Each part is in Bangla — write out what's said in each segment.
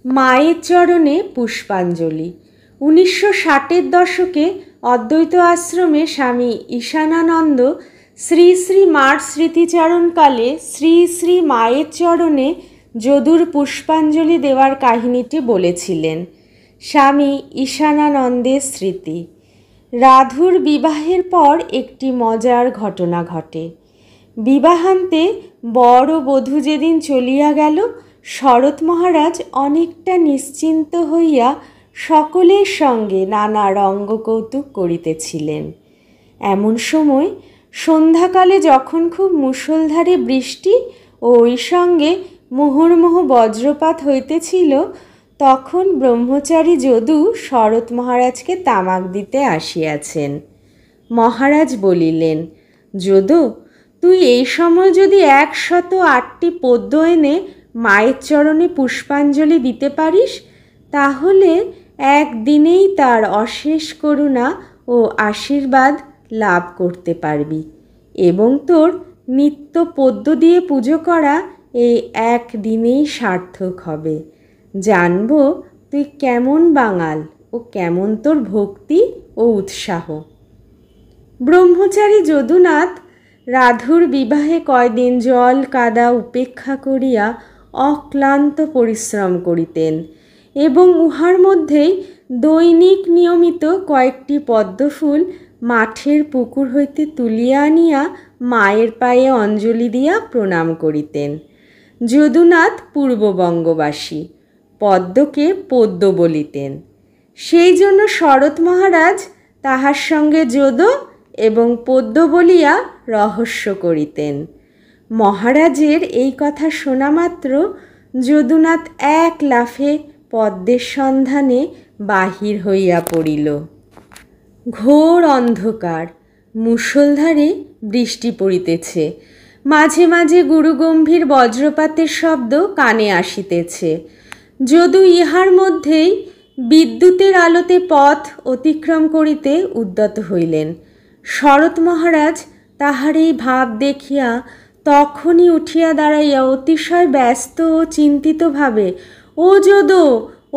মায়ের চরণে পুষ্পাঞ্জলি। 1960-এর দশকে অদ্বৈত আশ্রমে স্বামী ঈশানানন্দ শ্রী শ্রী মার স্মৃতিচারণকালে শ্রী শ্রী মায়ের চরণে যদুর পুষ্পাঞ্জলি দেওয়ার কাহিনীটি বলেছিলেন। স্বামী ঈশানানন্দের স্মৃতি। রাধুর বিবাহের পর একটি মজার ঘটনা ঘটে। বিবাহান্তে বর ও বধূ যেদিন চলিয়া গেল, শরৎ মহারাজ অনেকটা নিশ্চিন্ত হইয়া সকলের সঙ্গে নানা রঙ্গকৌতুক করিতেছিলেন। এমন সময় সন্ধ্যাকালে যখন খুব মুষলধারে বৃষ্টি ও ওই সঙ্গে মুহুর্মুহু বজ্রপাত হইতেছিল, তখন ব্রহ্মচারী যদু শরৎ মহারাজকে তামাক দিতে আসিয়াছেন। মহারাজ বলিলেন, যদু, তুই এই সময় যদি 108টি পদ্য এনে মায়ের চরণে পুষ্পাঞ্জলি দিতে পারিস, তাহলে একদিনেই তার অশেষ করুণা ও আশীর্বাদ লাভ করতে পারবি এবং তোর নিত্য পদ্য দিয়ে পুজো করা এই একদিনেই সার্থক হবে। জানব তুই কেমন বাঙাল ও কেমন তোর ভক্তি ও উৎসাহ। ব্রহ্মচারী যদুনাথ রাধুর বিবাহে কয়দিন জল কাদা উপেক্ষা করিয়া অক্লান্ত পরিশ্রম করিতেন এবং উহার মধ্যেই দৈনিক নিয়মিত কয়েকটি পদ্মফুল মাঠের পুকুর হইতে তুলিয়া আনিয়া মায়ের পায়ে অঞ্জলি দিয়া প্রণাম করিতেন। যদুনাথ পূর্ববঙ্গবাসী, পদ্মকে পদ্ম বলিতেন। সেই জন্য শরৎ মহারাজ তাহার সঙ্গে যদু এবং পদ্ম বলিয়া রহস্য করিতেন। মহারাজের এই কথা শোনা মাত্র যদুনাথ এক লাফে পদ্মের সন্ধানে বাহির হইয়া পড়িল। ঘোর অন্ধকার, মুষলধারে বৃষ্টি পড়িতেছে, মাঝে মাঝে গুরুগম্ভীর বজ্রপাতের শব্দ কানে আসিতেছে। যদু ইহার মধ্যেই বিদ্যুতের আলোতে পথ অতিক্রম করিতে উদ্যত হইলেন। শরৎ মহারাজ তাহার এই ভাব দেখিয়া তখনই উঠিয়া দাঁড়াইয়া অতিশয় ব্যস্ত ও চিন্তিতভাবে, ও যদু,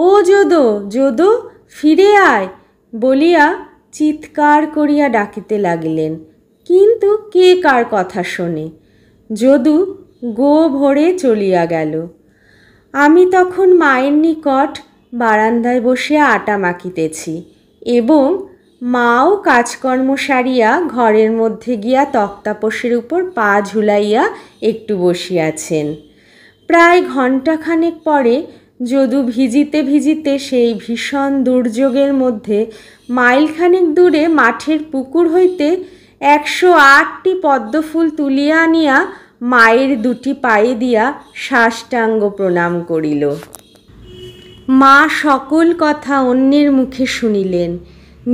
ও যদু, যদু, ফিরে আয় বলিয়া চিৎকার করিয়া ডাকিতে লাগিলেন। কিন্তু কে কার কথা শোনে? যদু গো ভরে চলিয়া গেল। আমি তখন মায়ের নিকট বারান্দায় বসিয়া আটা মাখিতেছি এবং মাও কাজকর্ম সারিয়া ঘরের মধ্যে গিয়া তক্তাপোশের উপর পা ঝুলাইয়া একটু বসিয়াছেন। প্রায় ঘণ্টাখানেক পরে যদু ভিজিতে ভিজিতে সেই ভীষণ দুর্যোগের মধ্যে মাইলখানেক দূরে মাঠের পুকুর হইতে 108টি পদ্মফুল তুলিয়া আনিয়া মায়ের দুটি পায়ে দিয়া সাষ্টাঙ্গ প্রণাম করিল। মা সকল কথা অন্যের মুখে শুনিলেন,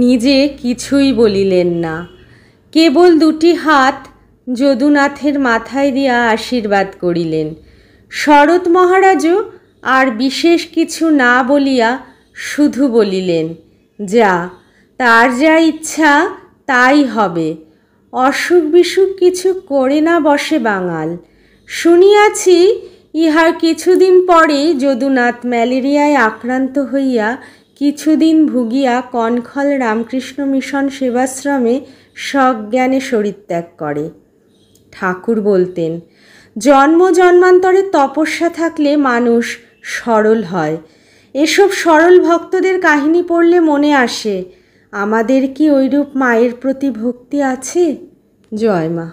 নিজে কিছুই বলিলেন না। কেবল দুটি হাত যদুনাথের মাথায় দিয়া আশীর্বাদ করিলেন। শরৎ মহারাজও আর বিশেষ কিছু না বলিয়া শুধু বলিলেন, যা, তার যা ইচ্ছা তাই হবে। অসুখ বিসুখ কিছু করে না বসে বাঙাল। শুনিয়াছি ইহার কিছুদিন পরেই যদুনাথ ম্যালেরিয়ায় আক্রান্ত হইয়া কিছুদিন ভুগিয়া কনখল রামকৃষ্ণ মিশন সেবাশ্রমে সজ্ঞানে শরীরত্যাগ করে। ঠাকুর বলতেন, জন্ম জন্মান্তরের তপস্যা থাকলে মানুষ সরল হয়। এসব সরল ভক্তদের কাহিনী পড়লে মনে আসে, আমাদের কি ঐরূপ মায়ের প্রতি ভক্তি আছে? জয় মা।